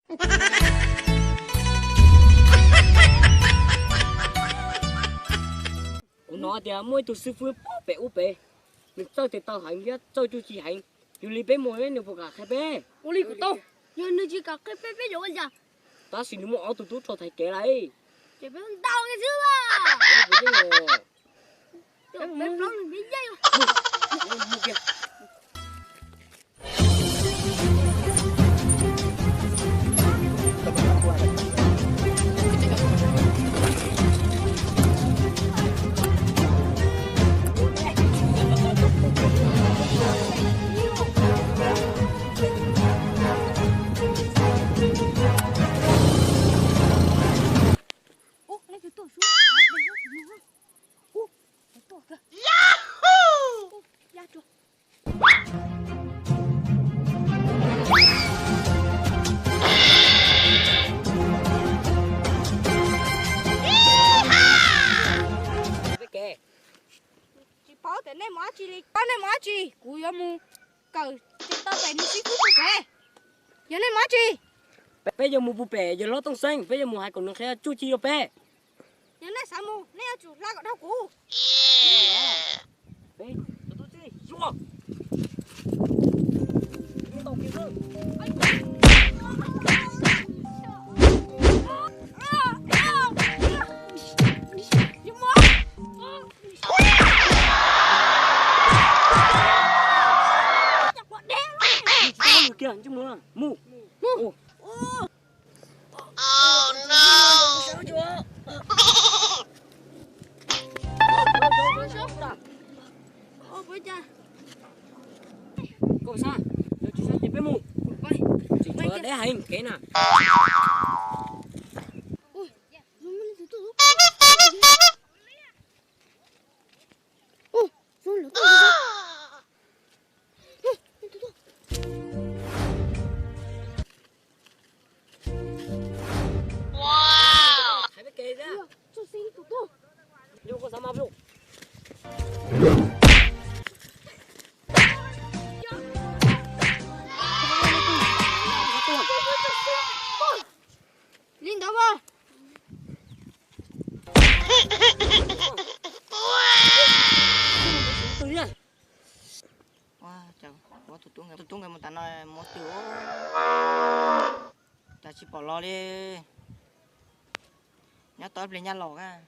nó thì mỗi tụ sư phụ bể u bể mình chơi thì tao hành biết chơi chú chỉ hành dù li bể mỗi nếu cả khai bể ô li của tao nhưng nếu chỉ cả cái bể rồi giờ ta xin mua áo tụ tụ cho thầy kể lại chỉ biết tao cái thứ mà bể lắm bị dây rồi bảo thế này mà chỉ con này mà chỉ cùi mu cầu chỉ tao phải đi xí phút về giờ này mà chỉ bây giờ mua búp bể giờ nó tông xanh bây giờ mua hai con nó khác chú chi đâu bé giờ này sao mu này chủ la cái đâu cũ bé tôi chi xuống tông kia thôi kìa chứ mua mu mu oh no sao chưa bây giờ cô sao giờ chị sao chị bé mu chị chờ để hành cái nào ôi dùng mình từ từ dùng lửa Yo có sama bro. Linh đâu mà? Wah, chào, quá tụt tung cái một tán này một tiểu, chả chỉ bỏ lo đi, nhát tới lên nhát lò ra.